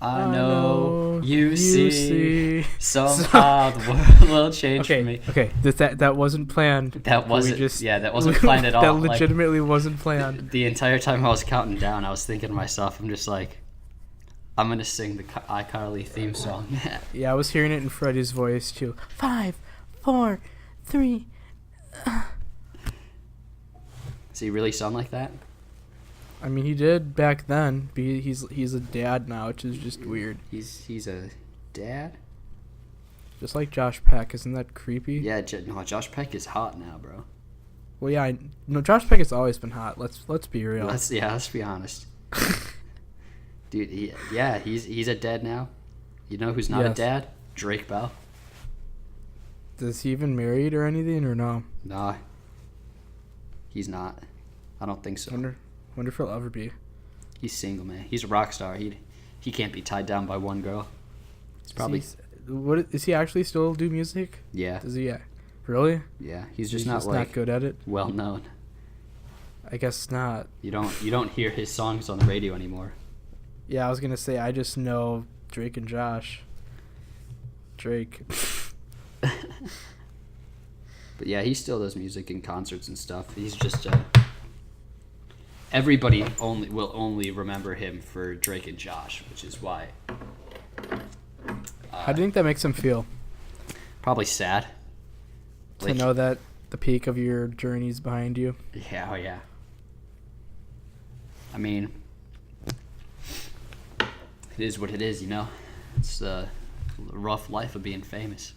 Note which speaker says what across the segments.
Speaker 1: I know you see.
Speaker 2: Somehow
Speaker 1: the world will change
Speaker 2: okay,
Speaker 1: for me.
Speaker 2: Okay, that wasn't planned.
Speaker 1: That wasn't planned at all.
Speaker 2: That legitimately wasn't planned.
Speaker 1: The entire time I was counting down, I was thinking to myself, I'm just like, I'm going to sing the iCarly theme song.
Speaker 2: Yeah, I was hearing it in Freddie's voice too. 5, 4, 3.
Speaker 1: Does he really sound like that?
Speaker 2: I mean, he did back then. But he's a dad now, which is just weird.
Speaker 1: He's a dad?
Speaker 2: Just like Josh Peck, isn't that creepy?
Speaker 1: Yeah, no, Josh Peck is hot now, bro.
Speaker 2: Well, yeah, no, Josh Peck has always been hot. Let's be real.
Speaker 1: Let's be honest. Dude, he's a dad now. You know who's not a dad? Drake Bell.
Speaker 2: Is he even married or anything, or no?
Speaker 1: Nah. He's not. I don't think so.
Speaker 2: Wonder if he'll ever be.
Speaker 1: He's single, man. He's a rock star. He can't be tied down by one girl. It's probably.
Speaker 2: What is he actually still do music?
Speaker 1: Yeah.
Speaker 2: Does he? Really?
Speaker 1: Yeah. He's just not
Speaker 2: good at it.
Speaker 1: Well known.
Speaker 2: I guess not.
Speaker 1: You don't hear his songs on the radio anymore.
Speaker 2: Yeah, I was gonna say I just know Drake and Josh. Drake.
Speaker 1: But yeah, he still does music and concerts and stuff. He's just everybody will only remember him for Drake and Josh, which is why.
Speaker 2: How do you think that makes him feel?
Speaker 1: Probably sad.
Speaker 2: To know that the peak of your journey's behind you.
Speaker 1: Yeah, oh yeah. I mean, it is what it is, you know. It's the rough life of being famous.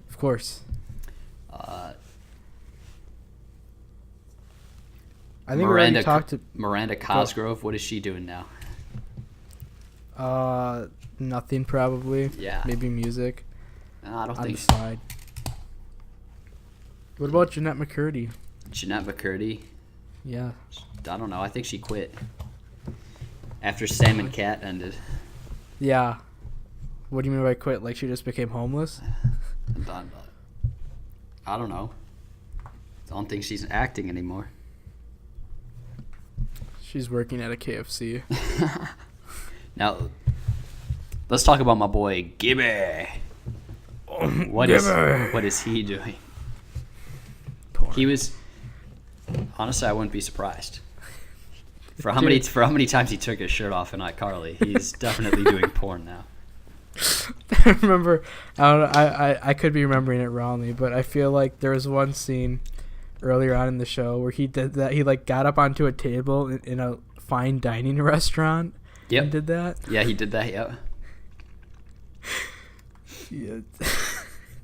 Speaker 2: Of course. I think
Speaker 1: Miranda Cosgrove. What is she doing now?
Speaker 2: Nothing probably.
Speaker 1: Yeah.
Speaker 2: Maybe music.
Speaker 1: No, I don't
Speaker 2: on
Speaker 1: think
Speaker 2: the side. What about Jeanette McCurdy?
Speaker 1: Jeanette McCurdy?
Speaker 2: Yeah.
Speaker 1: I don't know. I think she quit after Sam and Cat ended.
Speaker 2: Yeah. What do you mean by quit? Like she just became homeless?
Speaker 1: I don't know. I don't think she's acting anymore.
Speaker 2: She's working at a KFC.
Speaker 1: Now, let's talk about my boy Gibby. What is he doing?
Speaker 2: Porn.
Speaker 1: He was honestly, I wouldn't be surprised. For how many times he took his shirt off in iCarly, he's definitely doing porn now.
Speaker 2: I remember, I could be remembering it wrongly, but I feel like there was one scene earlier on in the show where he did that. He like got up onto a table in a fine dining restaurant.
Speaker 1: Yep.
Speaker 2: And did that.
Speaker 1: Yeah, he did that. Yeah.
Speaker 2: Yeah.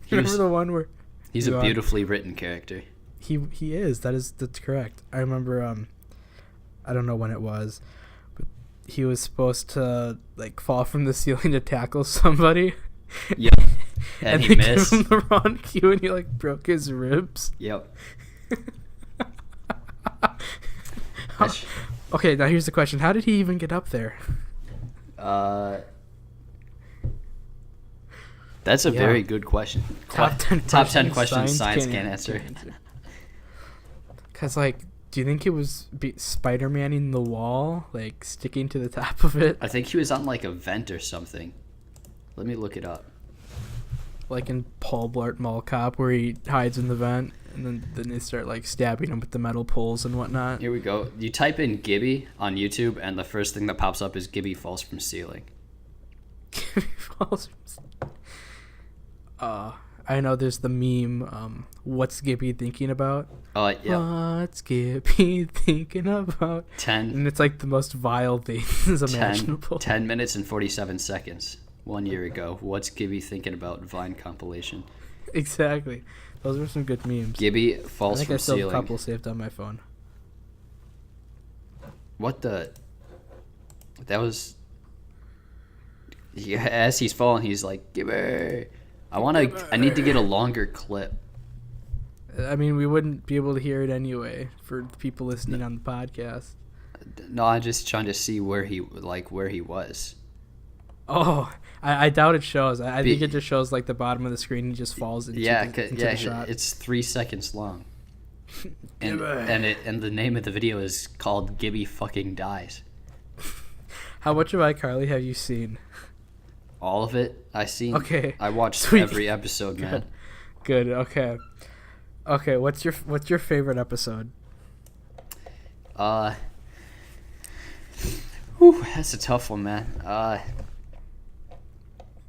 Speaker 2: Remember the one where
Speaker 1: he's a beautifully written character.
Speaker 2: He is. That's correct. I remember. I don't know when it was, but he was supposed to like fall from the ceiling to tackle somebody.
Speaker 1: Yep. And he missed.
Speaker 2: Gave him the wrong cue, and he like broke his ribs.
Speaker 1: Yep.
Speaker 2: Okay, now here's the question: how did he even get up there?
Speaker 1: That's a very good question.
Speaker 2: Top 10
Speaker 1: questions science can't answer.
Speaker 2: Because, like, do you think it was Spider-Man-ing the wall, like, sticking to the top of it?
Speaker 1: I think he was on, like, a vent or something. Let me look it up.
Speaker 2: Like in Paul Blart Mall Cop, where he hides in the vent, and then they start, like, stabbing him with the metal poles and whatnot.
Speaker 1: Here we go. You type in Gibby on YouTube, and the first thing that pops up is Gibby falls from ceiling.
Speaker 2: Gibby falls from ceiling. I know there's the meme, what's Gibby thinking about?
Speaker 1: Yeah.
Speaker 2: What's Gibby thinking about?
Speaker 1: 10.
Speaker 2: And it's like the most vile things imaginable.
Speaker 1: 10 minutes and 47 seconds. 1 year ago. What's Gibby thinking about? Vine compilation.
Speaker 2: Exactly. Those were some good memes.
Speaker 1: Gibby falls from ceiling.
Speaker 2: I still have a couple saved on my phone.
Speaker 1: What the? That was... Yeah, as he's falling, he's like, Gibby... I need to get a longer clip.
Speaker 2: I mean, we wouldn't be able to hear it anyway for people listening on the podcast.
Speaker 1: No, I'm just trying to see where he was.
Speaker 2: Oh, I doubt it shows. I think it just shows like the bottom of the screen. And he just falls into the shot.
Speaker 1: It's 3 seconds long. And the name of the video is called Gibby fucking dies.
Speaker 2: How much of iCarly have you seen?
Speaker 1: All of it.
Speaker 2: Okay.
Speaker 1: I watched
Speaker 2: Sweet.
Speaker 1: every episode, man.
Speaker 2: Good. Okay. Okay. What's your favorite episode?
Speaker 1: That's a tough one, man.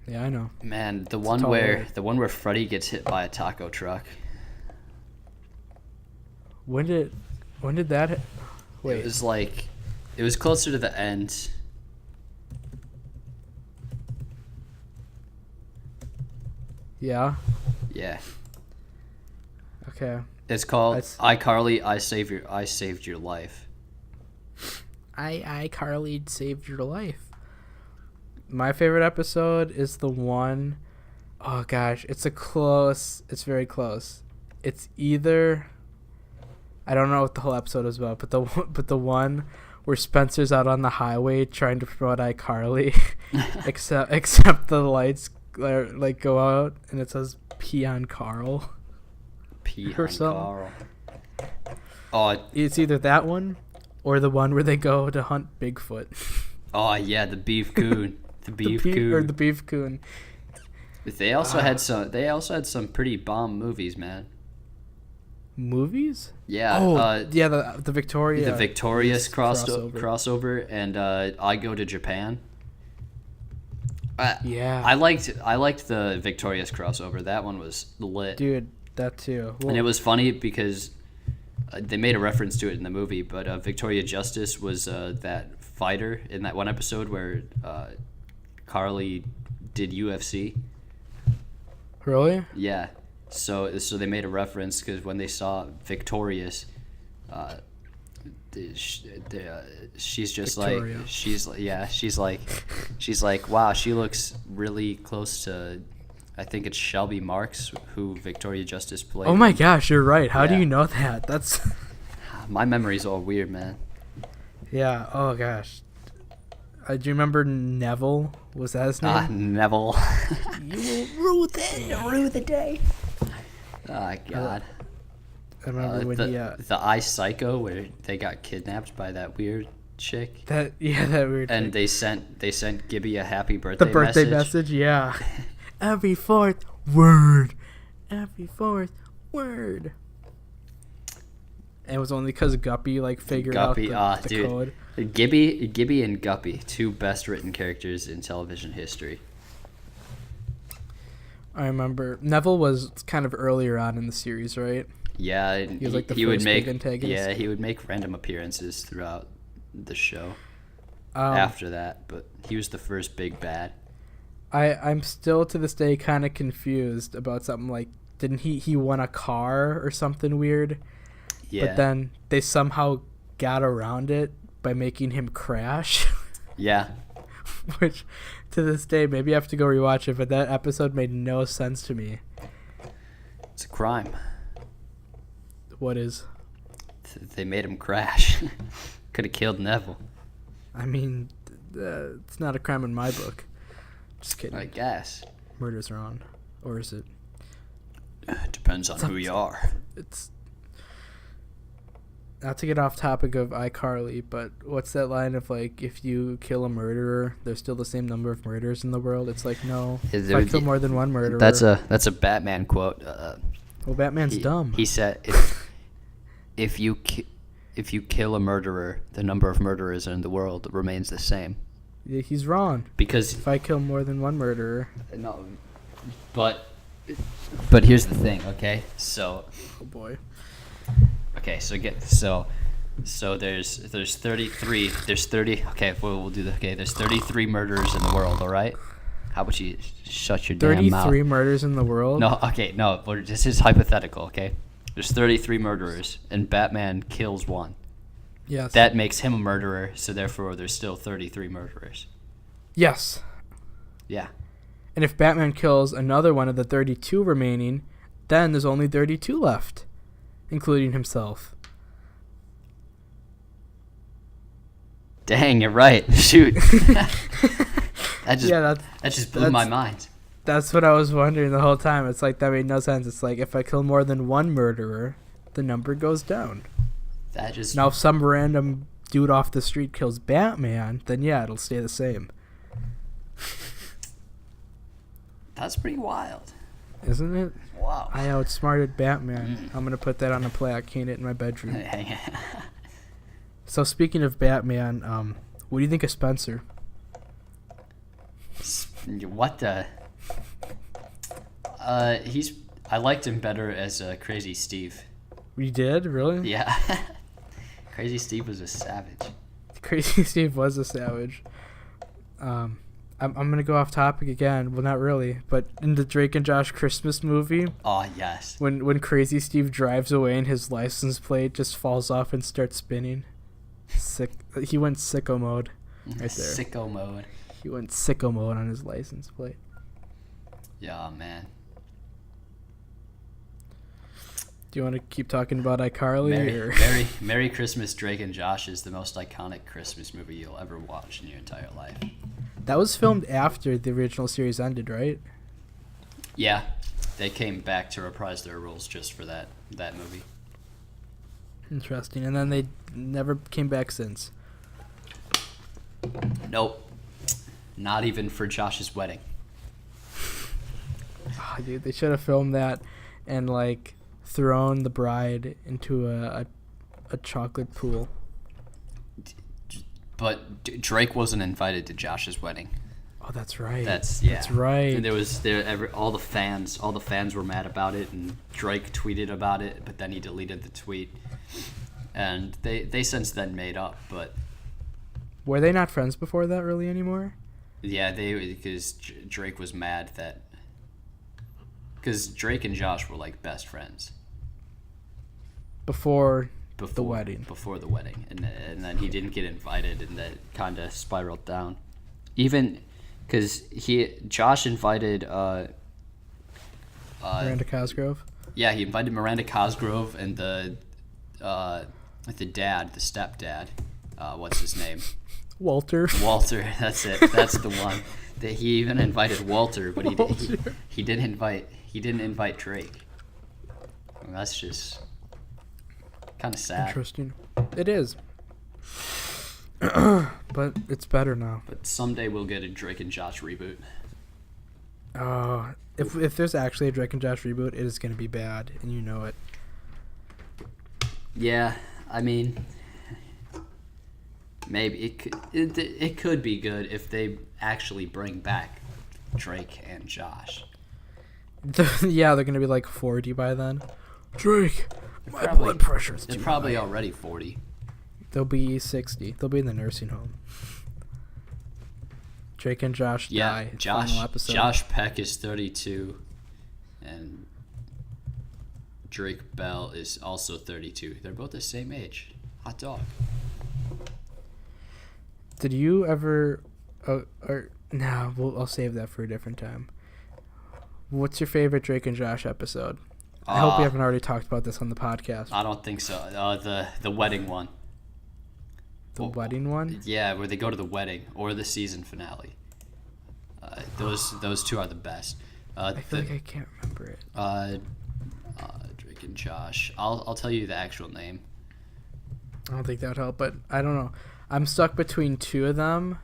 Speaker 2: Yeah, I know.
Speaker 1: Man, the
Speaker 2: tall order.
Speaker 1: one where Freddy gets hit by a taco truck.
Speaker 2: When did that? Wait.
Speaker 1: It was closer to the end.
Speaker 2: Yeah.
Speaker 1: Yeah.
Speaker 2: Okay.
Speaker 1: It's called
Speaker 2: That's-
Speaker 1: iCarly. I saved your life.
Speaker 2: Carly saved your life. My favorite episode is the one oh gosh, it's very close. It's either I don't know what the whole episode is about, but the one where Spencer's out on the highway trying to promote iCarly, except the lights like go out and it says "Pee on Carl."
Speaker 1: Pee
Speaker 2: Or
Speaker 1: on
Speaker 2: something.
Speaker 1: Carl. Oh,
Speaker 2: It's either that one or the one where they go to hunt Bigfoot.
Speaker 1: oh yeah, the beef coon. The beef coon.
Speaker 2: Or the beef coon.
Speaker 1: They also had some pretty bomb movies, man.
Speaker 2: Movies?
Speaker 1: Yeah.
Speaker 2: Yeah, the Victoria.
Speaker 1: The Victorious
Speaker 2: crossover.
Speaker 1: crossover and I Go to Japan.
Speaker 2: Yeah.
Speaker 1: I liked the Victorious crossover. That one was lit.
Speaker 2: Dude, that too. Well,
Speaker 1: And it was funny because they made a reference to it in the movie, but Victoria Justice was that fighter in that one episode where Carly did UFC.
Speaker 2: really?
Speaker 1: Yeah. So they made a reference because when they saw Victorious, she's just
Speaker 2: Victoria.
Speaker 1: she's like wow, she looks really close to, I think it's Shelby Marks who Victoria Justice played.
Speaker 2: Oh my gosh, you're right. How do
Speaker 1: Yeah.
Speaker 2: you know that? That's
Speaker 1: My memory's all weird, man.
Speaker 2: yeah. Oh gosh. Do you remember Neville? Was that his name?
Speaker 1: Neville.
Speaker 2: You will rue the day.
Speaker 1: Oh god.
Speaker 2: I remember when
Speaker 1: the I Psycho where they got kidnapped by that weird chick.
Speaker 2: that weird.
Speaker 1: And
Speaker 2: thing.
Speaker 1: they sent Gibby a happy birthday
Speaker 2: The birthday message, yeah. Every fourth word. Every fourth word. And it was only because Guppy figured
Speaker 1: Guppy,
Speaker 2: out the
Speaker 1: dude.
Speaker 2: code.
Speaker 1: Gibby and Guppy, two best written characters in television history.
Speaker 2: I remember Neville was kind of earlier on in the series, right?
Speaker 1: Yeah,
Speaker 2: He was like the
Speaker 1: he would
Speaker 2: first
Speaker 1: make
Speaker 2: big antagonist.
Speaker 1: yeah he would make random appearances throughout the show
Speaker 2: Um,
Speaker 1: after that, but he was the first big bad.
Speaker 2: I'm still to this day kind of confused about something like didn't he won a car or something weird?
Speaker 1: Yeah,
Speaker 2: But then they somehow got around it by making him crash.
Speaker 1: yeah.
Speaker 2: Which, to this day, maybe I have to go rewatch it, but that episode made no sense to me.
Speaker 1: It's a crime.
Speaker 2: What is?
Speaker 1: They made him crash. Could have killed Neville.
Speaker 2: I mean, it's not a crime in my book. Just kidding.
Speaker 1: I guess.
Speaker 2: Murder's wrong. Or is it?
Speaker 1: Depends on who you are.
Speaker 2: It's... Not to get off topic of iCarly, but what's that line of if you kill a murderer, there's still the same number of murders in the world? It's like, no, if I kill more than one murderer...
Speaker 1: That's a Batman quote.
Speaker 2: Well, Batman's dumb.
Speaker 1: He said, if you kill a murderer, the number of murderers in the world remains the same.
Speaker 2: Yeah, he's wrong.
Speaker 1: Because
Speaker 2: If I kill more than one murderer...
Speaker 1: no, but here's the thing. Okay, so
Speaker 2: Oh, boy.
Speaker 1: okay, so there's 33. There's 30. Okay, we'll do that. Okay, there's 33 murderers in the world. All right. How about you shut your damn mouth?
Speaker 2: 33 murders in the world?
Speaker 1: No, okay, no. This is hypothetical. Okay, there's 33 murderers, and Batman kills one.
Speaker 2: Yes.
Speaker 1: That makes him a murderer, so therefore there's still 33 murderers.
Speaker 2: Yes.
Speaker 1: Yeah.
Speaker 2: And if Batman kills another one of the 32 remaining, then there's only 32 left, including himself.
Speaker 1: Dang, you're right. Shoot. That just blew my mind.
Speaker 2: That's what I was wondering the whole time. It's like that made no sense. It's like if I kill more than one murderer, the number goes down.
Speaker 1: That just
Speaker 2: Now, if some random dude off the street kills Batman, then yeah, it'll stay the same.
Speaker 1: That's pretty wild.
Speaker 2: Isn't it?
Speaker 1: Wow.
Speaker 2: I outsmarted Batman. I'm going to put that on a plaque, hang it in my bedroom. So speaking of Batman, what do you think of Spencer?
Speaker 1: What the? I liked him better as Crazy Steve.
Speaker 2: You did? Really?
Speaker 1: Yeah. Crazy Steve was a savage.
Speaker 2: Crazy Steve was a savage. I'm gonna go off topic again. Well, not really, but in the Drake and Josh Christmas movie.
Speaker 1: Oh yes.
Speaker 2: When Crazy Steve drives away and his license plate just falls off and starts spinning. Sick. He went sicko mode. Right there.
Speaker 1: Sicko mode.
Speaker 2: He went sicko mode on his license plate.
Speaker 1: Yeah, man.
Speaker 2: Do you want to keep talking about iCarly?
Speaker 1: Merry Christmas, Drake and Josh is the most iconic Christmas movie you'll ever watch in your entire life.
Speaker 2: That was filmed after the original series ended, right?
Speaker 1: Yeah, they came back to reprise their roles just for that movie.
Speaker 2: Interesting. And then they never came back since.
Speaker 1: Nope. Not even for Josh's wedding.
Speaker 2: Oh, dude, they should have filmed that and like thrown the bride into a chocolate pool.
Speaker 1: But Drake wasn't invited to Josh's wedding.
Speaker 2: Oh, that's right.
Speaker 1: That's
Speaker 2: right.
Speaker 1: And all the fans were mad about it, and Drake tweeted about it, but then he deleted the tweet. And they since then made up, but
Speaker 2: were they not friends before that really anymore?
Speaker 1: Yeah, because Drake was mad that because Drake and Josh were like best friends
Speaker 2: before the wedding.
Speaker 1: Before the wedding, and then he didn't get invited, and that kind of spiraled down. Even because Josh invited
Speaker 2: Miranda Cosgrove.
Speaker 1: Yeah, he invited Miranda Cosgrove and the stepdad. What's his name?
Speaker 2: Walter,
Speaker 1: that's it. That's the one. He even invited Walter, but he didn't invite Drake. Well, that's just kind of sad.
Speaker 2: Interesting. It is. But it's better now.
Speaker 1: But someday we'll get a Drake and Josh reboot.
Speaker 2: If there's actually a Drake and Josh reboot, it is going to be bad, and you know it.
Speaker 1: Yeah, I mean, maybe it could be good if they actually bring back Drake and Josh.
Speaker 2: Yeah, they're going to be like 40 by then. Drake, my
Speaker 1: blood
Speaker 2: blood pressure is too
Speaker 1: They're probably
Speaker 2: high.
Speaker 1: already 40.
Speaker 2: They'll be 60. They'll be in the nursing home. Drake and Josh die. Final episode.
Speaker 1: Josh Peck is 32, and Drake Bell is also 32. They're both the same age. Hot dog.
Speaker 2: Did you ever... I'll save that for a different time. What's your favorite Drake and Josh episode? I hope we haven't already talked about this on the podcast.
Speaker 1: I don't think so. The wedding one.
Speaker 2: The wedding one?
Speaker 1: Yeah, where they go to the wedding or the season finale. Those two are the best.
Speaker 2: I feel like I can't remember it.
Speaker 1: Drake and Josh. I'll tell you the actual name.
Speaker 2: I don't think that would help, but I don't know. I'm stuck between two of them.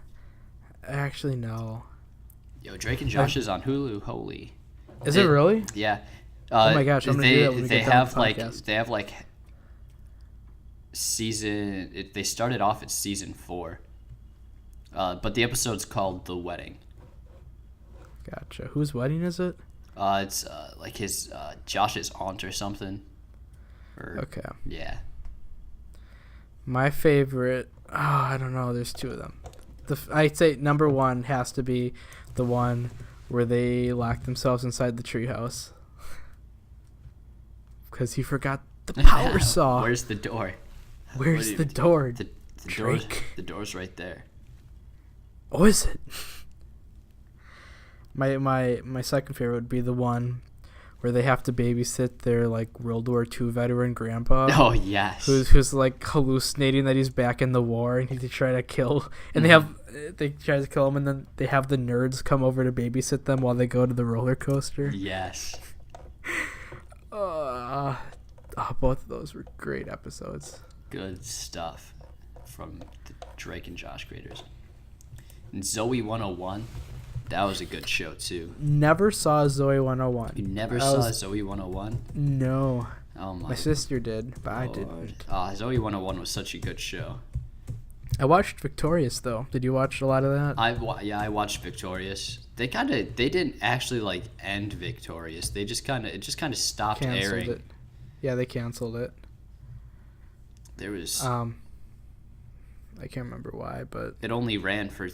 Speaker 2: Actually, no.
Speaker 1: Yo, Drake and Josh is on Hulu. Holy.
Speaker 2: Is it really?
Speaker 1: Yeah.
Speaker 2: Oh my gosh, I'm gonna do that when we get done with the podcast.
Speaker 1: They have like season. They started off at season 4, but the episode's called The Wedding.
Speaker 2: Gotcha. Whose wedding is it?
Speaker 1: It's like his Josh's aunt or something.
Speaker 2: Okay.
Speaker 1: Yeah.
Speaker 2: My favorite. Oh, I don't know. There's two of them. I'd say number one has to be the one where they lock themselves inside the treehouse because he forgot the power saw.
Speaker 1: Where's the door?
Speaker 2: Where's the door?
Speaker 1: The door's right there.
Speaker 2: Oh, is it? My second favorite would be the one where they have to babysit their like World War II veteran grandpa.
Speaker 1: Oh yes.
Speaker 2: Who's like hallucinating that he's back in the war and they try to kill and they try to kill him and then they have the nerds come over to babysit them while they go to the roller coaster.
Speaker 1: Yes.
Speaker 2: Both of those were great episodes.
Speaker 1: Good stuff. from the Drake and Josh creators. And Zoe 101, that was a good show too.
Speaker 2: Never saw Zoe 101.
Speaker 1: You never saw Zoe 101?
Speaker 2: No.
Speaker 1: Oh
Speaker 2: My sister did, but I didn't.
Speaker 1: Zoe 101 was such a good show.
Speaker 2: I watched Victorious though. Did you watch a lot of that?
Speaker 1: I watched Victorious. They didn't actually like end Victorious. It just kind of stopped
Speaker 2: Canceled
Speaker 1: airing.
Speaker 2: it. Yeah, they canceled it.
Speaker 1: There was
Speaker 2: I can't remember why, but
Speaker 1: it only ran for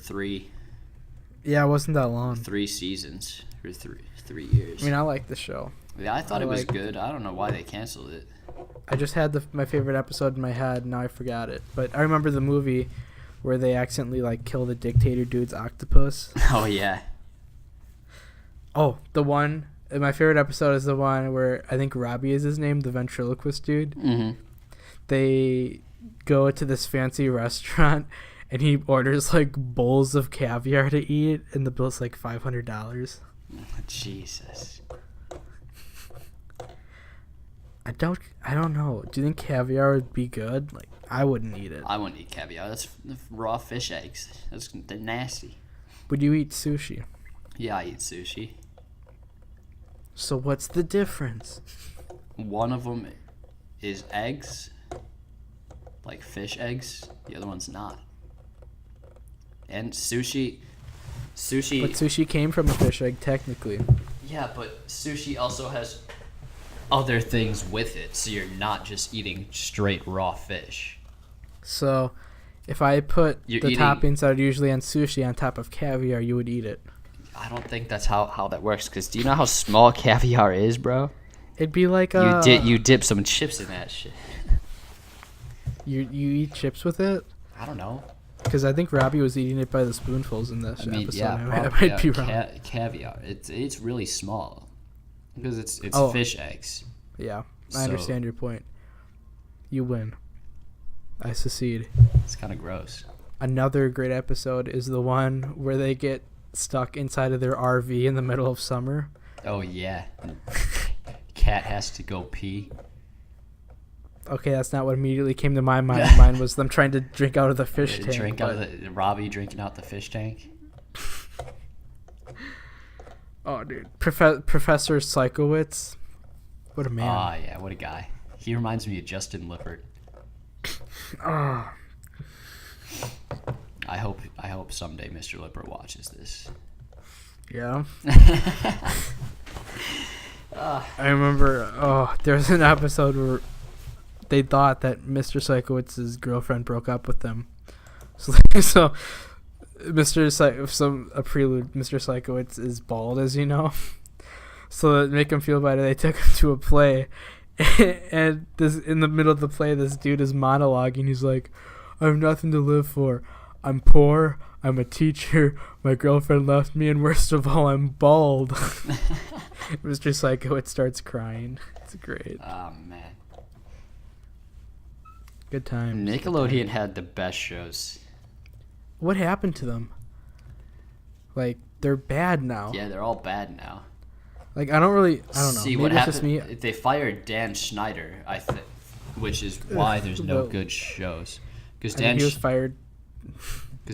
Speaker 2: yeah, it wasn't that long.
Speaker 1: 3 seasons or 3 years.
Speaker 2: I mean, I like the show.
Speaker 1: Yeah, I thought it was good. I don't know why they canceled it.
Speaker 2: I just had my favorite episode in my head, and now I forgot it. But I remember the movie where they accidentally like kill the dictator dude's octopus.
Speaker 1: Oh yeah.
Speaker 2: Oh, the one. My favorite episode is the one where I think Robbie is his name, the ventriloquist dude.
Speaker 1: Mm-hmm.
Speaker 2: They go to this fancy restaurant, and he orders like bowls of caviar to eat, and the bill's like $500.
Speaker 1: Jesus.
Speaker 2: I don't know. Do you think caviar would be good? Like, I wouldn't eat it.
Speaker 1: I wouldn't eat caviar. That's raw fish eggs. They're nasty.
Speaker 2: Would you eat sushi?
Speaker 1: Yeah, I eat sushi.
Speaker 2: So what's the difference?
Speaker 1: One of them is eggs, like fish eggs. The other one's not. And sushi.
Speaker 2: But sushi came from a fish egg, technically.
Speaker 1: Yeah, but sushi also has other things with it, so you're not just eating straight raw fish.
Speaker 2: So, if I put
Speaker 1: You're
Speaker 2: the
Speaker 1: eating-
Speaker 2: toppings that are usually on sushi on top of caviar, you would eat it.
Speaker 1: I don't think that's how that works. Cause do you know how small caviar is, bro?
Speaker 2: It'd be like
Speaker 1: You dip some chips in that shit.
Speaker 2: You eat chips with it?
Speaker 1: I don't know.
Speaker 2: Because I think Robbie was eating it by the spoonfuls in this episode.
Speaker 1: Yeah,
Speaker 2: I
Speaker 1: probably,
Speaker 2: might be wrong.
Speaker 1: Caviar. It's really small because it's fish eggs.
Speaker 2: Yeah, I
Speaker 1: So-
Speaker 2: understand your point. You win. I secede.
Speaker 1: It's kind of gross.
Speaker 2: Another great episode is the one where they get stuck inside of their RV in the middle of summer.
Speaker 1: Oh yeah. Cat has to go pee.
Speaker 2: Okay, that's not what immediately came to my mind. Mine was them trying to drink out of the fish tank.
Speaker 1: Robbie drinking out the fish tank.
Speaker 2: Oh, dude. Professor Psychowitz. What a man.
Speaker 1: Ah, yeah, what a guy. He reminds me of Justin Lippert.
Speaker 2: Oh.
Speaker 1: I hope someday Mr. Lippert watches this.
Speaker 2: Yeah. I remember, there's an episode where they thought that Mr. Psychowitz's girlfriend broke up with him. So a prelude, Mr. Psychowitz is bald, as you know. So to make him feel better, they took him to a play. And in the middle of the play, this dude is monologuing. He's like, I have nothing to live for. I'm poor. I'm a teacher. My girlfriend left me. And worst of all, I'm bald. Mr. Psychowitz starts crying. It's great.
Speaker 1: Oh, man.
Speaker 2: Good time.
Speaker 1: Nickelodeon had the best shows.
Speaker 2: What happened to them? Like, they're bad now.
Speaker 1: Yeah, they're all bad now.
Speaker 2: Like, I don't know.
Speaker 1: See,
Speaker 2: Maybe
Speaker 1: what
Speaker 2: it's just
Speaker 1: happened?
Speaker 2: me.
Speaker 1: They fired Dan Schneider, I think, which is why there's no
Speaker 2: Well,
Speaker 1: good shows. Because
Speaker 2: I think he was fired.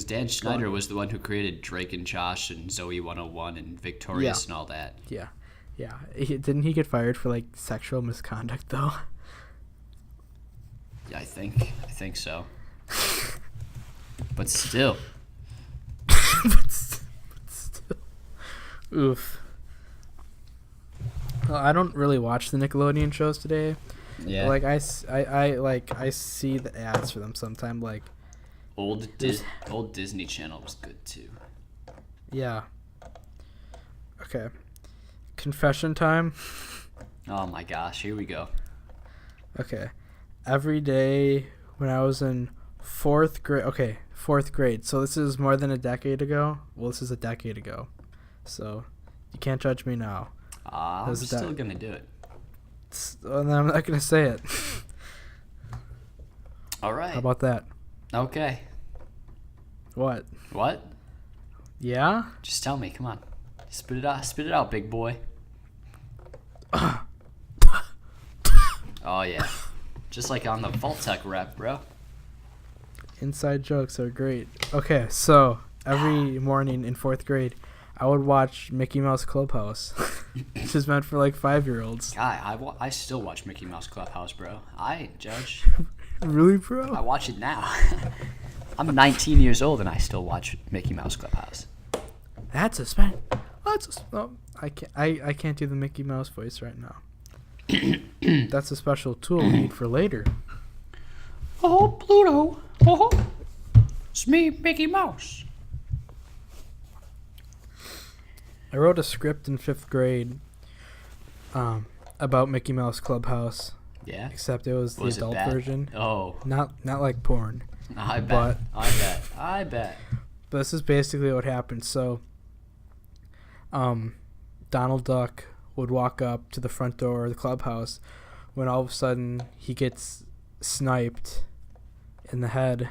Speaker 1: Dan Schneider was the one who created Drake and Josh and Zoe 101 and Victorious and all that.
Speaker 2: Yeah. Yeah. Didn't he get fired for, like, sexual misconduct, though?
Speaker 1: Yeah, I think so. But still.
Speaker 2: but still. Oof. Well, I don't really watch the Nickelodeon shows today.
Speaker 1: Yeah.
Speaker 2: Like, I see the ads for them sometime, like...
Speaker 1: Old Disney Channel was good, too.
Speaker 2: Yeah. Okay. Confession time.
Speaker 1: Oh, my gosh. Here we go.
Speaker 2: Okay. Every day when I was in fourth grade. So this is more than a decade ago. Well, this is a decade ago. So you can't judge me now.
Speaker 1: I'm still going to do it.
Speaker 2: And I'm not going to say it.
Speaker 1: All right.
Speaker 2: How about that?
Speaker 1: Okay.
Speaker 2: What?
Speaker 1: What?
Speaker 2: Yeah?
Speaker 1: Just tell me. Come on. Spit it out. Spit it out, big boy. Oh, yeah. Just like on the Vault-Tec rep, bro.
Speaker 2: Inside jokes are great. Okay, so every morning in 4th grade, I would watch Mickey Mouse Clubhouse, which is meant for like 5-year-olds.
Speaker 1: I still watch Mickey Mouse Clubhouse, bro. Judge.
Speaker 2: Really, bro?
Speaker 1: I watch it now. I'm 19 years old and I still watch Mickey Mouse Clubhouse.
Speaker 2: That's a no, I can't do the Mickey Mouse voice right now. That's a special tool we need for later.
Speaker 1: Oh, Pluto. Oh, it's me, Mickey Mouse.
Speaker 2: I wrote a script in 5th grade about Mickey Mouse Clubhouse.
Speaker 1: Yeah?
Speaker 2: Except it was the adult version.
Speaker 1: Oh.
Speaker 2: Not like porn.
Speaker 1: I bet. I bet.
Speaker 2: But this is basically what happened. So, Donald Duck would walk up to the front door of the clubhouse when all of a sudden he gets sniped in the head,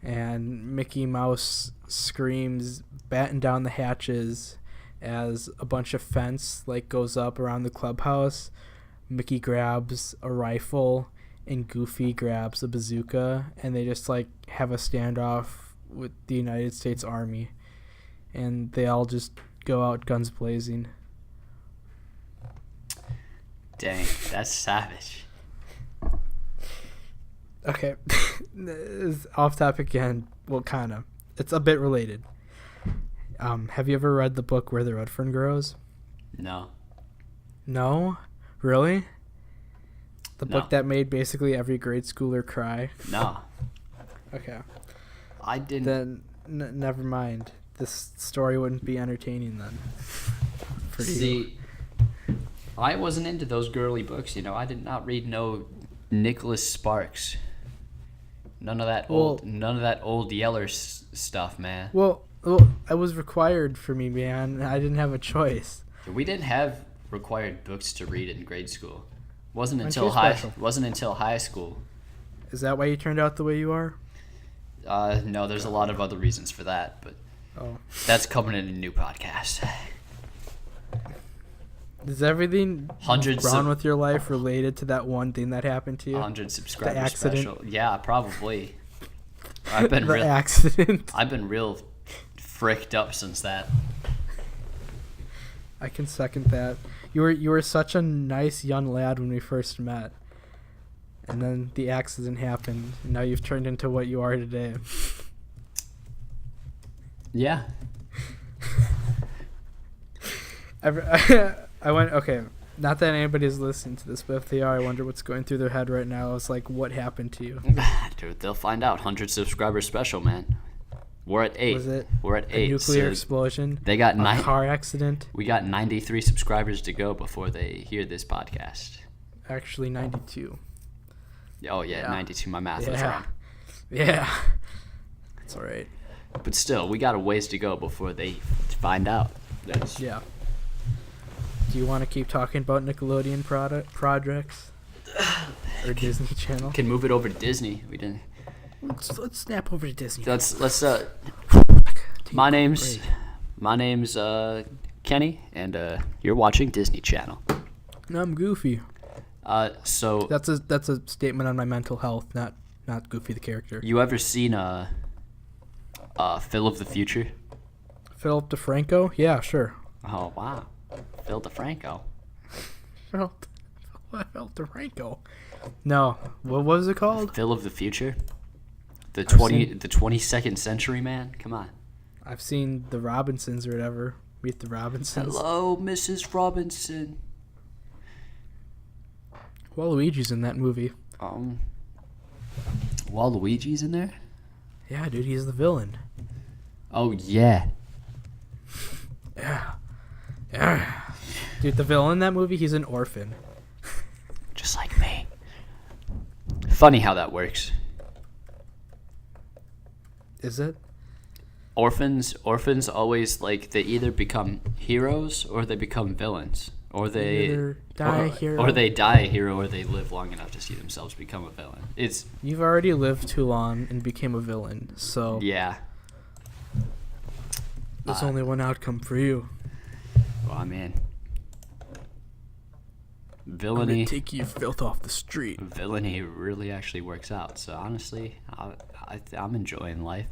Speaker 2: and Mickey Mouse screams, batten down the hatches, as a bunch of fence goes up around the clubhouse. Mickey grabs a rifle and Goofy grabs a bazooka, and they just have a standoff with the United States Army, and they all just go out guns blazing.
Speaker 1: Dang, that's savage.
Speaker 2: Okay, this is off topic again. Well, kind of. It's a bit related. Have you ever read the book Where the Red Fern Grows?
Speaker 1: No.
Speaker 2: No? Really? The
Speaker 1: No.
Speaker 2: book that made basically every grade schooler cry?
Speaker 1: No.
Speaker 2: Okay.
Speaker 1: I didn't.
Speaker 2: Then never mind. This story wouldn't be entertaining then. For you.
Speaker 1: See, I wasn't into those girly books, I did not read no Nicholas Sparks. None of that old Yeller stuff, man.
Speaker 2: Well, it was required for me, man. I didn't have a choice.
Speaker 1: We didn't have required books to read in grade school. Wasn't
Speaker 2: Aren't
Speaker 1: until
Speaker 2: you special?
Speaker 1: Wasn't until high school.
Speaker 2: Is that why you turned out the way you are?
Speaker 1: No, there's a lot of other reasons for that, but that's coming in a new podcast.
Speaker 2: Is everything
Speaker 1: Hundreds
Speaker 2: wrong with your life related to that one thing that happened to you?
Speaker 1: 100 subscriber
Speaker 2: The accident?
Speaker 1: special. Yeah, probably. I've been
Speaker 2: The accident.
Speaker 1: I've been real fricked up since that.
Speaker 2: I can second that. You were such a nice young lad when we first met, and then the accident happened, and now you've turned into what you are today.
Speaker 1: Yeah.
Speaker 2: I went, okay, not that anybody's listening to this, but if they are, I wonder what's going through their head right now. It's what happened to you?
Speaker 1: Dude, they'll find out. 100 subscriber special, man. We're at 8.
Speaker 2: Was it
Speaker 1: We're at 8.
Speaker 2: a nuclear
Speaker 1: so
Speaker 2: explosion?
Speaker 1: They got
Speaker 2: a car accident?
Speaker 1: We got 93 subscribers to go before they hear this podcast.
Speaker 2: Actually, 92.
Speaker 1: Oh, yeah. 92. My math was wrong.
Speaker 2: Yeah. That's all right.
Speaker 1: But still, we got a ways to go before they find out.
Speaker 2: Yeah. Do you want to keep talking about Nickelodeon projects or Disney Channel?
Speaker 1: Can move it over to Disney. We didn't.
Speaker 2: Let's snap over to Disney.
Speaker 1: Let's my name's Kenny, and you're watching Disney Channel.
Speaker 2: I'm Goofy.
Speaker 1: So
Speaker 2: That's a statement on my mental health, not Goofy the character.
Speaker 1: you ever seen Phil of the Future?
Speaker 2: Philip DeFranco? Yeah, sure.
Speaker 1: Oh wow, Phil DeFranco.
Speaker 2: Philip DeFranco. No, what was it called?
Speaker 1: Phil of the Future. The
Speaker 2: seen-
Speaker 1: 22nd century man. Come on.
Speaker 2: I've seen the Robinsons or whatever. Meet the Robinsons.
Speaker 1: Hello, Mrs. Robinson.
Speaker 2: Waluigi's in that movie.
Speaker 1: Waluigi's in there?
Speaker 2: Yeah, dude, he's the villain.
Speaker 1: Oh yeah.
Speaker 2: Yeah. Dude, the villain in that movie, he's an orphan.
Speaker 1: Just like me. Funny how that works.
Speaker 2: Is it?
Speaker 1: Orphans always they either become heroes or they become villains. Or they
Speaker 2: Either die a hero.
Speaker 1: Or they die a hero or they live long enough to see themselves become a villain.
Speaker 2: You've already lived too long and became a villain, so
Speaker 1: Yeah.
Speaker 2: there's only one outcome for you.
Speaker 1: Well, I mean, villainy.
Speaker 2: Take your filth off the street.
Speaker 1: Villainy really actually works out. So honestly, I'm enjoying life.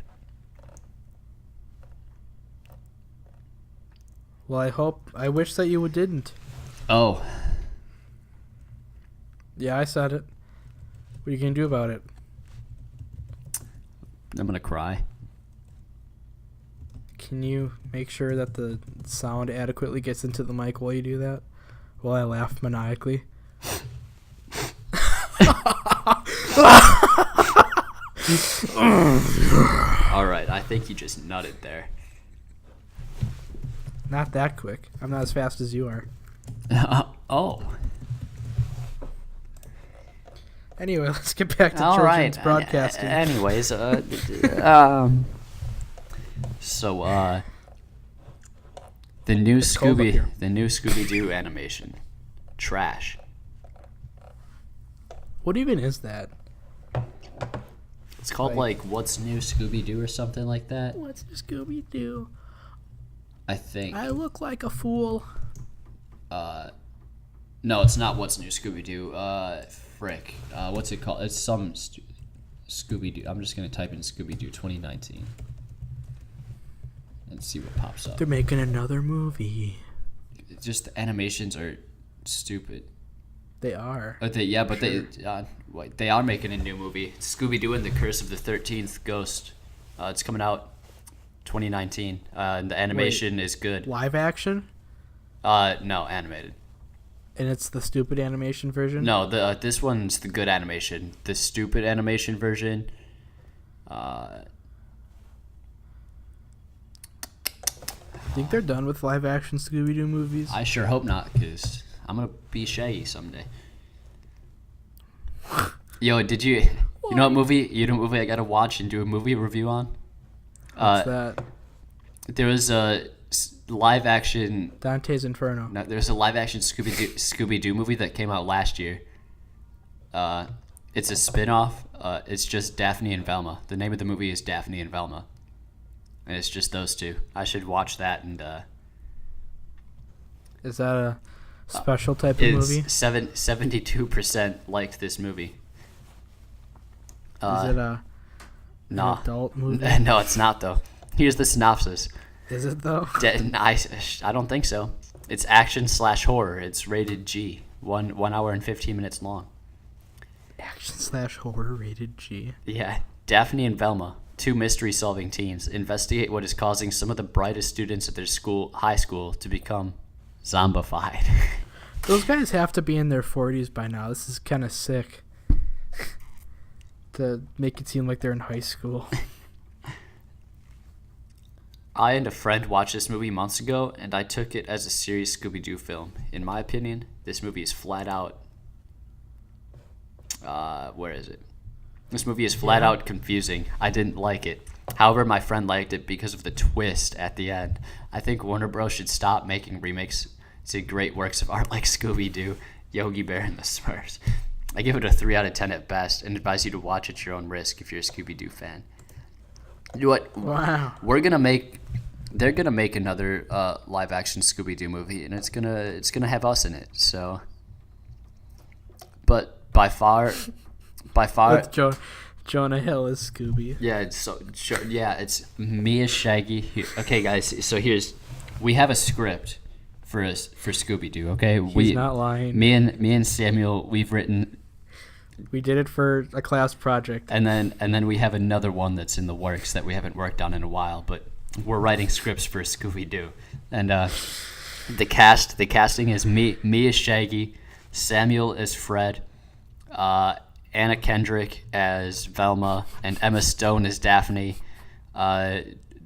Speaker 2: Well, I wish that you didn't.
Speaker 1: Oh.
Speaker 2: Yeah, I said it. What are you gonna do about it?
Speaker 1: I'm gonna cry.
Speaker 2: Can you make sure that the sound adequately gets into the mic while you do that? While I laugh maniacally.
Speaker 1: Alright, I think you just nutted there.
Speaker 2: Not that quick. I'm not as fast as you are.
Speaker 1: Oh.
Speaker 2: Anyway, let's get back to
Speaker 1: All
Speaker 2: children's
Speaker 1: right.
Speaker 2: broadcasting.
Speaker 1: Anyways, so the new Scooby-Doo animation, trash.
Speaker 2: What even is that?
Speaker 1: It's called like What's New Scooby-Doo or something like that.
Speaker 2: What's Scooby-Doo?
Speaker 1: I think.
Speaker 2: I look like a fool.
Speaker 1: No, it's not What's New Scooby-Doo. Frick. What's it called? It's some Scooby-Doo. I'm just gonna type in Scooby-Doo 2019 and see what pops up.
Speaker 2: They're making another movie.
Speaker 1: Just the animations are stupid.
Speaker 2: They are.
Speaker 1: But they are making a new movie. It's Scooby-Doo and the Curse of the 13th Ghost. It's coming out 2019. And the animation is good.
Speaker 2: Live action?
Speaker 1: No, animated.
Speaker 2: And it's the stupid animation version?
Speaker 1: No, this one's the good animation. The stupid animation version.
Speaker 2: Think they're done with live action Scooby-Doo movies?
Speaker 1: I sure hope not, because I'm gonna be Shaggy someday. Yo, did you? You know what movie? You know what movie I gotta watch and do a movie review on?
Speaker 2: What's that?
Speaker 1: There was a live action.
Speaker 2: Dante's Inferno.
Speaker 1: No, there's a live action Scooby-Doo movie that came out last year. It's a spin-off. It's just Daphne and Velma. The name of the movie is Daphne and Velma. And it's just those two. I should watch that and.
Speaker 2: Is that a special type of movie?
Speaker 1: 72% liked this movie.
Speaker 2: Is it an adult movie?
Speaker 1: No, it's not though. Here's the synopsis.
Speaker 2: Is it though?
Speaker 1: I don't think so. It's action/horror. It's rated G. 1 hour and 15 minutes long.
Speaker 2: Action/horror rated G.
Speaker 1: Yeah. Daphne and Velma, two mystery-solving teens, investigate what is causing some of the brightest students at their high school to become zombified.
Speaker 2: Those guys have to be in their 40s by now. This is kind of sick. To make it seem like they're in high school.
Speaker 1: I and a friend watched this movie months ago, and I took it as a serious Scooby-Doo film. In my opinion, this movie is flat out... where is it? This movie is flat out confusing. I didn't like it. However, my friend liked it because of the twist at the end. I think Warner Bros. Should stop making remakes to great works of art like Scooby-Doo, Yogi Bear, and the Smurfs. I give it a 3 out of 10 at best and advise you to watch at your own risk if you're a Scooby-Doo fan. You know what?
Speaker 2: Wow.
Speaker 1: They're gonna make another live action Scooby-Doo movie, and it's gonna have us in it. So, but by far,
Speaker 2: With Jonah Hill as Scooby.
Speaker 1: yeah, it's me as Shaggy. Okay, guys, so we have a script for Scooby-Doo. Okay,
Speaker 2: He's not lying.
Speaker 1: Me and Samuel, we've written.
Speaker 2: We did it for a class project.
Speaker 1: And then we have another one that's in the works that we haven't worked on in a while, but we're writing scripts for Scooby-Doo. And the casting is me as Shaggy, Samuel as Fred, Anna Kendrick as Velma, and Emma Stone as Daphne,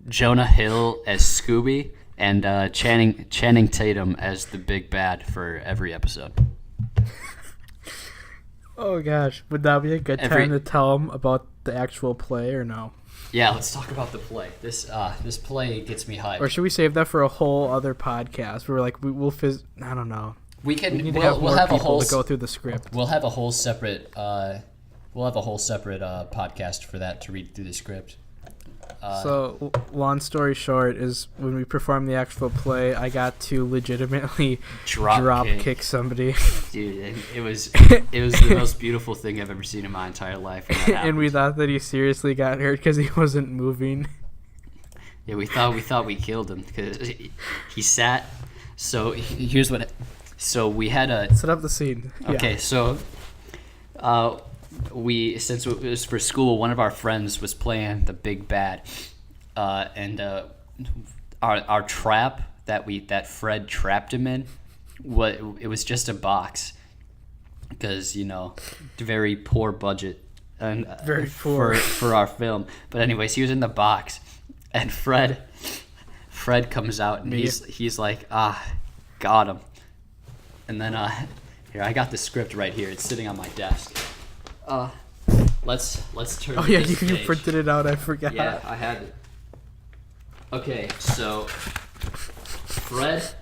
Speaker 1: Jonah Hill as Scooby, and Channing Tatum as the big bad for every episode.
Speaker 2: Oh gosh, would that be a good time to tell them about the actual play or no?
Speaker 1: Yeah, let's talk about the play. This play gets me hyped.
Speaker 2: Or should we save that for a whole other podcast? Where like I don't know.
Speaker 1: We'll
Speaker 2: have a whole to go through the script.
Speaker 1: We'll have a whole separate podcast for that to read through the script.
Speaker 2: So, long story short, is when we performed the actual play, I got to legitimately drop kick somebody.
Speaker 1: Dude, it was the most beautiful thing I've ever seen in my entire life.
Speaker 2: And we thought that he seriously got hurt because he wasn't moving.
Speaker 1: Yeah, we thought we killed him because he sat. So here's what. So we had a
Speaker 2: set up the scene.
Speaker 1: Okay,
Speaker 2: yeah.
Speaker 1: So since it was for school, one of our friends was playing the big bad, and our trap that Fred trapped him in, it was just a box, because very poor budget and
Speaker 2: very poor
Speaker 1: for our film. But anyways, he was in the box, and Fred comes out and he's like, got him. And then here, I got the script right here. It's sitting on my desk. Let's turn.
Speaker 2: Oh yeah, you printed it out. I forgot.
Speaker 1: Yeah, I had it. Okay, so Fred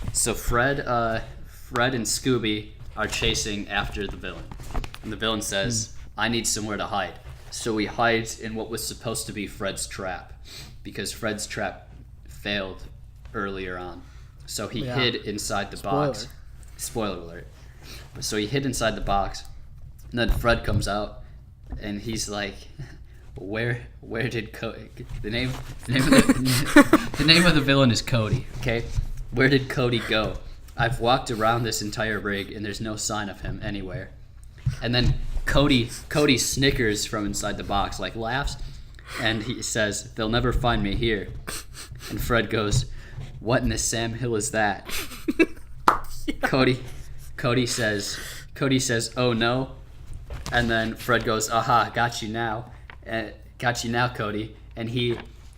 Speaker 1: and Scooby are chasing after the villain, and the villain says, "I need somewhere to hide." So he hides in what was supposed to be Fred's trap, because Fred's trap failed earlier on. So he hid inside the box. Spoiler alert. So he hid inside the box, and then Fred comes out, and he's like, "Where did Cody?" The name of the villain is Cody. Okay, where did Cody go? I've walked around this entire rig, and there's no sign of him anywhere. And then Cody snickers from inside the box, like laughs, and he says, "They'll never find me here." And Fred goes, "What in the Sam Hill is that?" Yeah. Cody says, "Oh no." And then Fred goes, "Aha, got you now, Cody." And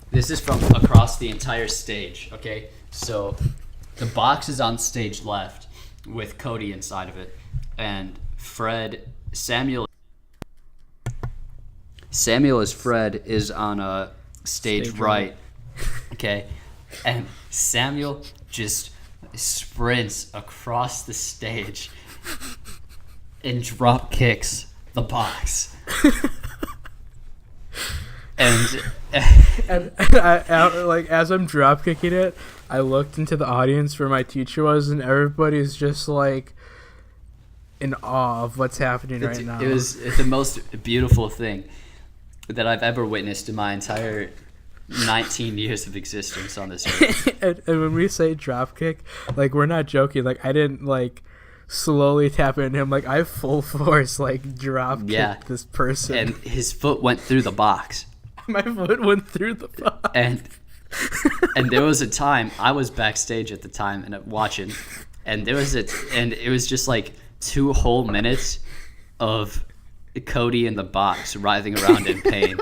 Speaker 1: this is from across the entire stage, okay? So the box is on stage left with Cody inside of it, and Samuel as Fred is on stage right, okay? And Samuel just sprints across the stage and drop kicks the box. and
Speaker 2: I, like, as I'm drop kicking it, I looked into the audience where my teacher was, and everybody's just like in awe of what's happening right now.
Speaker 1: It's the most beautiful thing that I've ever witnessed in my entire 19 years of existence on this earth.
Speaker 2: and when we say drop kick, like, we're not joking. Like, I didn't like slowly tap into him. Like, I full force like drop kicked this person,
Speaker 1: and his foot went through the box.
Speaker 2: My foot went through the box.
Speaker 1: And there was a time I was backstage at the time and watching, and it was just like 2 whole minutes of Cody in the box writhing around in pain.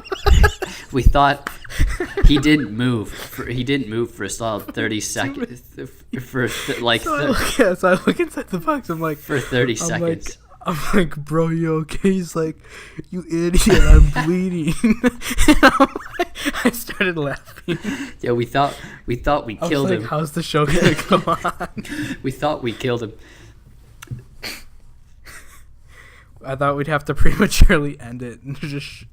Speaker 1: We thought he didn't move for a solid 30 seconds. So
Speaker 2: I look inside the box. I'm like,
Speaker 1: for 30 seconds.
Speaker 2: I'm like, "Bro, you okay?" He's like, "You idiot, I'm bleeding." I started laughing.
Speaker 1: Yeah, we thought we killed him.
Speaker 2: How's the show gonna go on?
Speaker 1: We thought we killed him.
Speaker 2: I thought we'd have to prematurely end it and just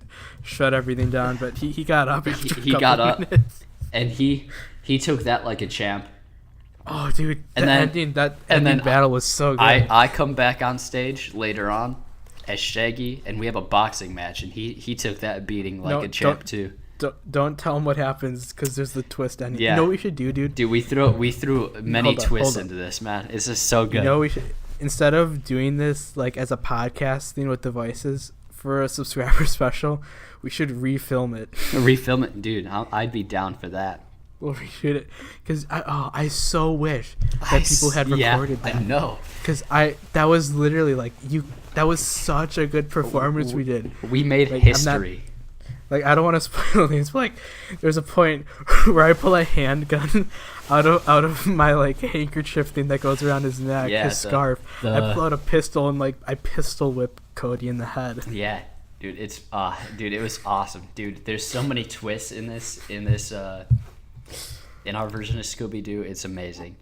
Speaker 2: shut everything down, but he got up.
Speaker 1: He got up, and he took that like a champ.
Speaker 2: Oh, dude, that ending battle was so good.
Speaker 1: I come back on stage later on as Shaggy, and we have a boxing match, and he took that beating like a champ too.
Speaker 2: Don't tell him what happens, because there's the twist ending.
Speaker 1: Yeah.
Speaker 2: You know what we should do, dude?
Speaker 1: Dude, we threw many twists into this, man. It's just so good.
Speaker 2: You know, we should, instead of doing this like as a podcast thing with devices for a subscriber special, we should refilm it.
Speaker 1: Refilm it, dude. I'd be down for that.
Speaker 2: We'll reshoot it, because I so wish that people had recorded that.
Speaker 1: I know,
Speaker 2: because that was literally like that was such a good performance we did.
Speaker 1: We made history.
Speaker 2: I don't want to spoil things, but like, there's a point where I pull a handgun out of my like handkerchief thing that goes around his neck, his scarf. I pull out a pistol and like I pistol whip Cody in the head.
Speaker 1: Yeah, dude, it was awesome, dude. There's so many twists in our version of Scooby-Doo. It's amazing.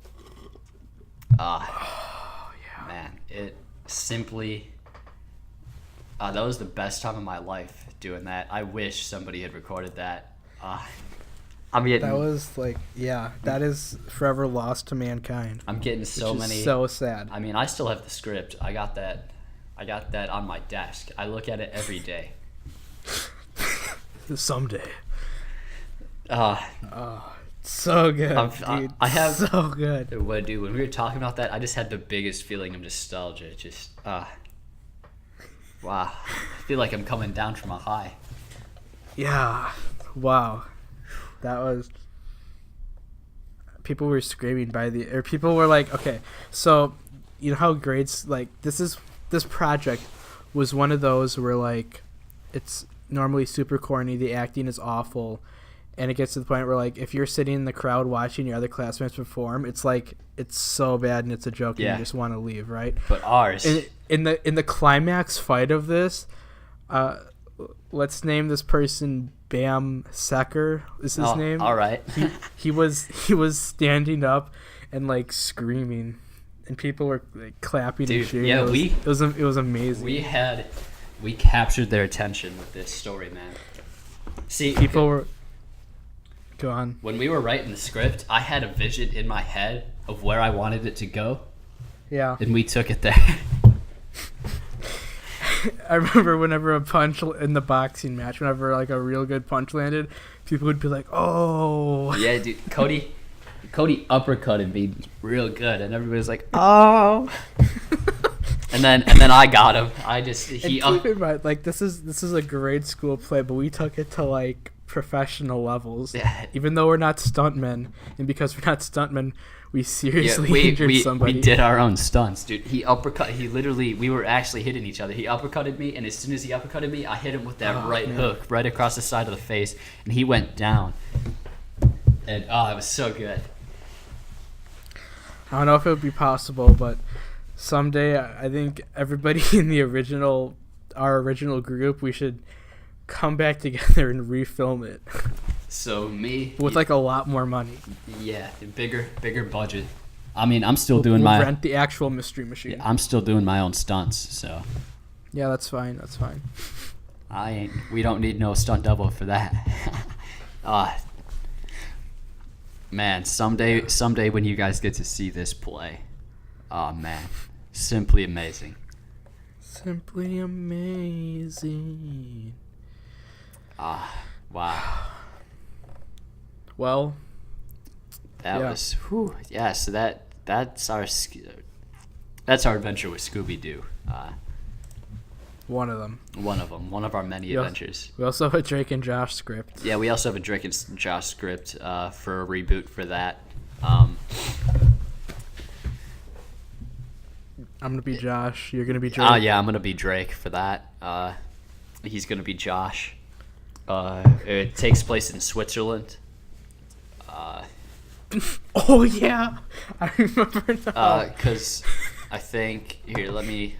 Speaker 2: Oh yeah,
Speaker 1: man, it simply That was the best time of my life doing that. I wish somebody had recorded that. I'm getting.
Speaker 2: That was like, yeah, that is forever lost to mankind.
Speaker 1: I'm getting so
Speaker 2: which is
Speaker 1: many.
Speaker 2: So sad.
Speaker 1: I mean, I still have the script. I got that on my desk. I look at it every day.
Speaker 2: Someday.
Speaker 1: Oh,
Speaker 2: so good.
Speaker 1: I have
Speaker 2: so good.
Speaker 1: What, dude? When we were talking about that, I just had the biggest feeling of nostalgia. Just wow. I feel like I'm coming down from a high.
Speaker 2: Yeah. Wow. That was. People were screaming or people were like, okay, so you know how grades like this project was one of those where like it's normally super corny, the acting is awful, and it gets to the point where like if you're sitting in the crowd watching your other classmates perform, it's like it's so bad and it's a joke and you just want to leave, right?
Speaker 1: But ours
Speaker 2: in the climax fight of this, let's name this person Bam Secker is his name.
Speaker 1: All right.
Speaker 2: he was standing up and like screaming, and people were like clapping and cheering.
Speaker 1: Yeah,
Speaker 2: it was amazing.
Speaker 1: We captured their attention with this story, man. See,
Speaker 2: people were. Go on.
Speaker 1: When we were writing the script, I had a vision in my head of where I wanted it to go.
Speaker 2: Yeah.
Speaker 1: And we took it there.
Speaker 2: I remember whenever a punch in the boxing match, whenever like a real good punch landed, people would be like, "Oh."
Speaker 1: Yeah, dude. Cody uppercutted me real good, and everybody was like, "Oh." and then I got him.
Speaker 2: Keep in mind, like this is a grade school play, but we took it to like professional levels.
Speaker 1: Yeah.
Speaker 2: Even though we're not stuntmen, and because we're not stuntmen, we seriously injured somebody.
Speaker 1: We did our own stunts, dude. We were actually hitting each other. He uppercutted me, and as soon as he uppercutted me, I hit him with that hook right across the side of the face, and he went down. And it was so good.
Speaker 2: I don't know if it would be possible, but someday I think everybody in our original group, we should come back together and refilm it.
Speaker 1: So
Speaker 2: with like a lot more money.
Speaker 1: Yeah, bigger budget. I mean, I'm still doing
Speaker 2: we'll rent the actual Mystery Machine.
Speaker 1: Yeah, I'm still doing my own stunts, so.
Speaker 2: Yeah, that's fine. That's fine.
Speaker 1: We don't need no stunt double for that. Man, someday when you guys get to see this play, oh man, simply amazing.
Speaker 2: Simply amazing.
Speaker 1: Wow.
Speaker 2: Well,
Speaker 1: that was yeah. So that's our adventure with Scooby-Doo.
Speaker 2: One of them.
Speaker 1: One of our many adventures.
Speaker 2: We also have a Drake and Josh script.
Speaker 1: Yeah, we also have a Drake and Josh script for a reboot for that. I'm
Speaker 2: gonna be Josh. You're gonna be Drake.
Speaker 1: Yeah, I'm gonna be Drake for that. He's gonna be Josh. It takes place in Switzerland.
Speaker 2: Oh yeah, I remember now.
Speaker 1: Because I think let me.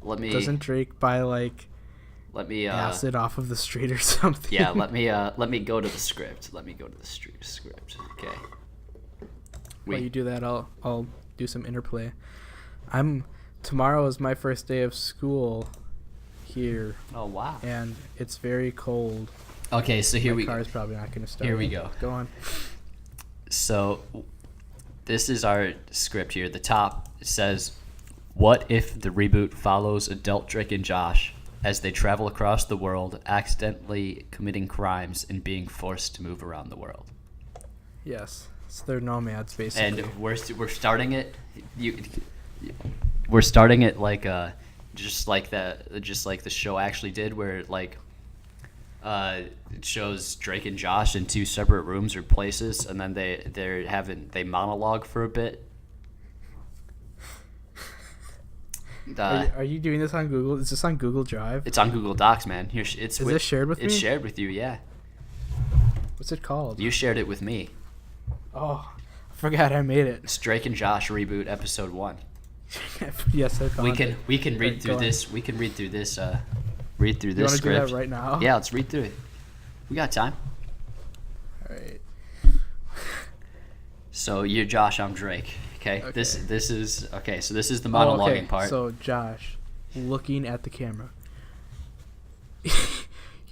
Speaker 2: Doesn't Drake buy like?
Speaker 1: Let me
Speaker 2: acid off of the street or something.
Speaker 1: Yeah, let me go to the script. Script. Okay.
Speaker 2: While you do that, I'll do some interplay. Tomorrow is my first day of school here.
Speaker 1: Oh wow.
Speaker 2: And it's very cold.
Speaker 1: Okay, so
Speaker 2: my car's probably not going to start.
Speaker 1: Here we go.
Speaker 2: Go on.
Speaker 1: So this is our script here. The top says, "What if the reboot follows adult Drake and Josh as they travel across the world, accidentally committing crimes and being forced to move around the world?"
Speaker 2: Yes. So they're nomads, basically.
Speaker 1: And we're starting it. We're starting it like just like the show actually did, where like it shows Drake and Josh in two separate rooms or places, and then they monologue for a bit.
Speaker 2: Are you doing this on Google? Is this on Google Drive?
Speaker 1: It's on Google Docs, man. Is
Speaker 2: this shared with me?
Speaker 1: It's shared with you, yeah.
Speaker 2: What's it called?
Speaker 1: You shared it with me.
Speaker 2: Oh, I forgot I made it.
Speaker 1: It's Drake and Josh reboot episode 1.
Speaker 2: Yes, I found it.
Speaker 1: We can read through this. We can read through this. Read through this script.
Speaker 2: You want to do that right now?
Speaker 1: Yeah, let's read through it. We got time.
Speaker 2: All right.
Speaker 1: So you're Josh, I'm Drake. Okay. This is okay. So this is the monologuing part.
Speaker 2: So Josh, looking at the camera.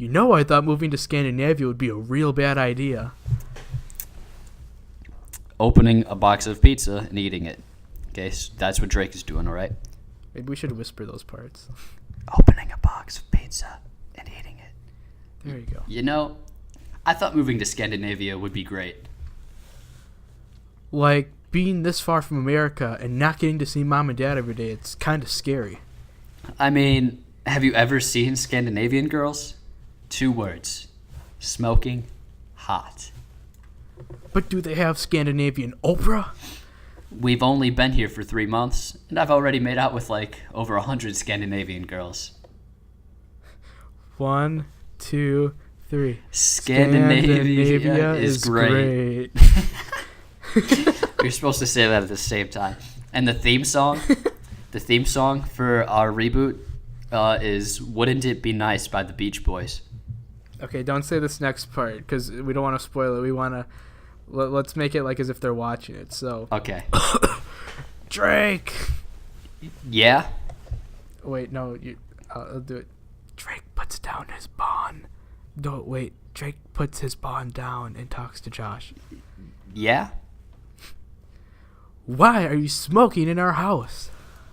Speaker 2: You know, I thought moving to Scandinavia would be a real bad idea.
Speaker 1: Opening a box of pizza and eating it. Okay, so that's what Drake is doing, all right?
Speaker 2: Maybe we should whisper those parts.
Speaker 1: Opening a box of pizza and eating it.
Speaker 2: There you go.
Speaker 1: You know, I thought moving to Scandinavia would be great.
Speaker 2: Like, being this far from America and not getting to see mom and dad every day, it's kind of scary.
Speaker 1: I mean, have you ever seen Scandinavian girls? 2 words. Smoking hot.
Speaker 2: But do they have Scandinavian opera?
Speaker 1: We've only been here for 3 months, and I've already made out with like over 100 Scandinavian girls.
Speaker 2: 1, 2, 3.
Speaker 1: Scandinavia is great. You're supposed to say that at the same time. And the theme song for our reboot is "Wouldn't It Be Nice" by the Beach Boys.
Speaker 2: Okay, don't say this next part because we don't want to spoil it. We want to let's make it like as if they're watching it. So
Speaker 1: Okay.
Speaker 2: Drake.
Speaker 1: Yeah.
Speaker 2: Wait, no, I'll do it. Drake puts down his bond. No, wait. Drake puts his bond down and talks to Josh.
Speaker 1: Yeah.
Speaker 2: Why are you smoking in our house?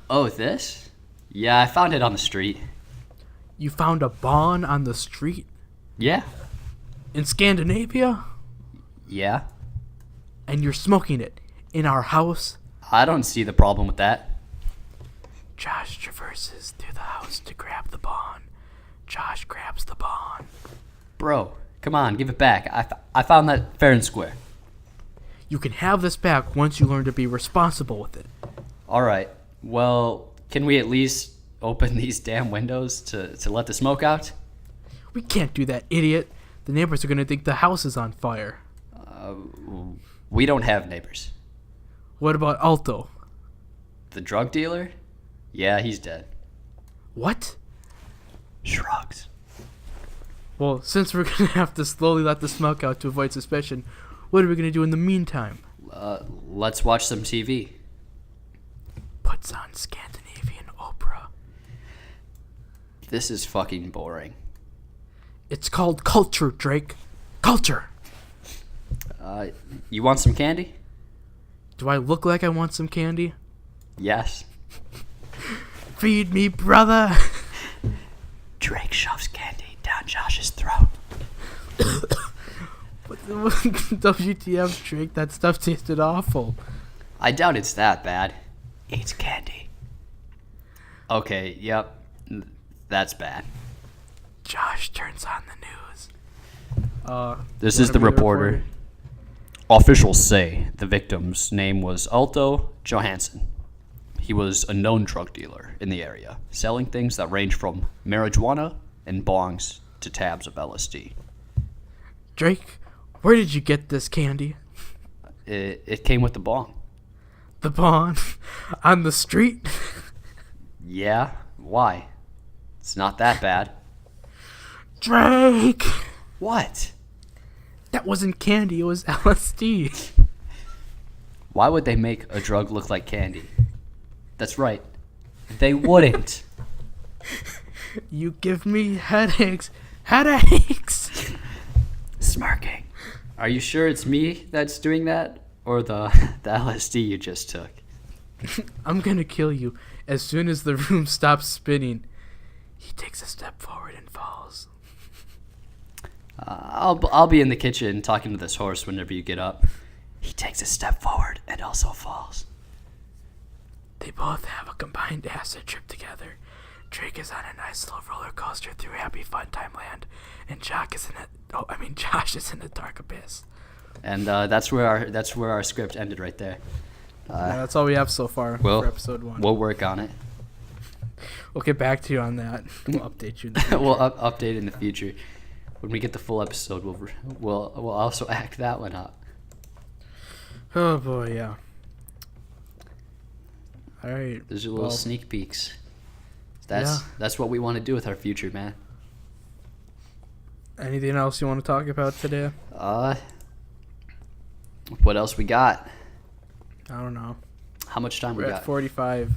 Speaker 1: Oh, this? Yeah, I found it on the street.
Speaker 2: You found a bond on the street?
Speaker 1: Yeah.
Speaker 2: In Scandinavia?
Speaker 1: Yeah.
Speaker 2: And you're smoking it in our house?
Speaker 1: I don't see the problem with that.
Speaker 2: Josh traverses through the house to grab the bond. Josh grabs the bond.
Speaker 1: Bro, come on, give it back. I found that fair and square.
Speaker 2: You can have this back once you learn to be responsible with it.
Speaker 1: All right. Well, can we at least open these damn windows to let the smoke out?
Speaker 2: We can't do that, idiot. The neighbors are going to think the house is on fire.
Speaker 1: We don't have neighbors.
Speaker 2: What about Alto?
Speaker 1: The drug dealer? Yeah, he's dead.
Speaker 2: What?
Speaker 1: Shrugs.
Speaker 2: Well, since we're going to have to slowly let the smoke out to avoid suspicion, what are we going to do in the meantime?
Speaker 1: Let's watch some TV.
Speaker 2: Puts on Scandinavian opera.
Speaker 1: This is fucking boring.
Speaker 2: It's called culture, Drake. Culture.
Speaker 1: You want some candy?
Speaker 2: Do I look like I want some candy?
Speaker 1: Yes.
Speaker 2: Feed me, brother.
Speaker 1: Drake shoves candy down Josh's throat.
Speaker 2: WTF, Drake? That stuff tasted awful.
Speaker 1: I doubt it's that bad. Eats candy. Okay, yep. That's bad.
Speaker 2: Josh turns on the news.
Speaker 1: This is the reporter. Officials say the victim's name was Alto Johansson. He was a known drug dealer in the area, selling things that range from marijuana and bongs to tabs of LSD.
Speaker 2: Drake, where did you get this candy?
Speaker 1: It came with the bong.
Speaker 2: The bond on the street?
Speaker 1: Yeah? Why? It's not that bad.
Speaker 2: Drake!
Speaker 1: What?
Speaker 2: That wasn't candy, it was LSD.
Speaker 1: Why would they make a drug look like candy? That's right. They wouldn't.
Speaker 2: You give me headaches. Headaches!
Speaker 1: Smirking. Are you sure it's me that's doing that? Or the LSD you just took?
Speaker 2: I'm gonna kill you as soon as the room stops spinning. He takes a step forward and falls.
Speaker 1: I'll be in the kitchen talking to this horse whenever you get up. He takes a step forward and also falls.
Speaker 2: They both have a combined acid trip together. Drake is on a nice little roller coaster through happy fun time land, and Josh is in a dark abyss.
Speaker 1: And that's where our script ended right there.
Speaker 2: Yeah, that's all we have so far for episode 1.
Speaker 1: We'll work on it.
Speaker 2: We'll get back to you on that. We'll update you.
Speaker 1: We'll update in the future. When we get the full episode, we'll also act that one up.
Speaker 2: Oh boy, yeah. All right.
Speaker 1: Those are little sneak peeks. That's what we want to do with our future, man.
Speaker 2: Anything else you want to talk about today?
Speaker 1: What else we got?
Speaker 2: I don't know.
Speaker 1: How much time
Speaker 2: We're
Speaker 1: we
Speaker 2: at
Speaker 1: got?
Speaker 2: 45.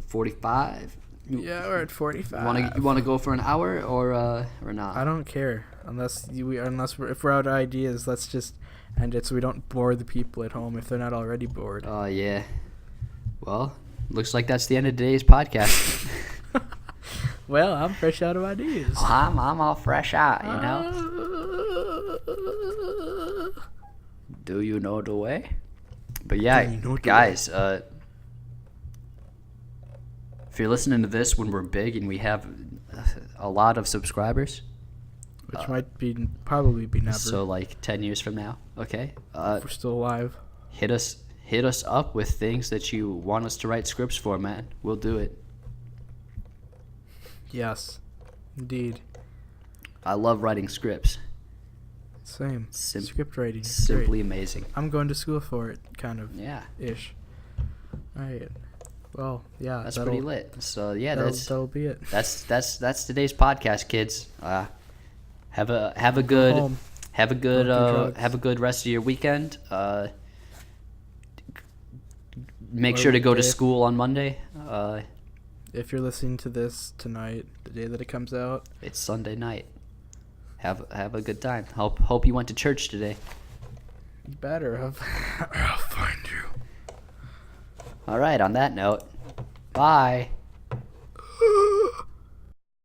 Speaker 1: 45.
Speaker 2: Yeah, we're at 45.
Speaker 1: You want to go for an hour or not?
Speaker 2: I don't care unless if we're out of ideas. Let's just end it so we don't bore the people at home if they're not already bored.
Speaker 1: Oh yeah. Well, looks like that's the end of today's podcast.
Speaker 2: Well, I'm fresh out of ideas.
Speaker 1: I'm all fresh out, you know. Do you know the way? But yeah, guys, if you're listening to this when we're big and we have a lot of subscribers,
Speaker 2: which might probably be never.
Speaker 1: So like 10 years from now, okay?
Speaker 2: If we're still alive.
Speaker 1: Hit us up with things that you want us to write scripts for, man. We'll do it.
Speaker 2: Yes, indeed.
Speaker 1: I love writing scripts.
Speaker 2: Same. Script writing.
Speaker 1: Simply amazing.
Speaker 2: I'm going to school for it, kind of.
Speaker 1: Yeah.
Speaker 2: Ish. All right. Well, yeah.
Speaker 1: That's pretty lit. So yeah,
Speaker 2: that'll be it.
Speaker 1: That's today's podcast, kids. Have a good rest of your weekend. Make sure to go to school on Monday.
Speaker 2: If you're listening to this tonight, the day that it comes out,
Speaker 1: it's Sunday night. Have a good time. Hope you went to church today.
Speaker 2: You better have. I'll find you.
Speaker 1: All right. On that note, bye.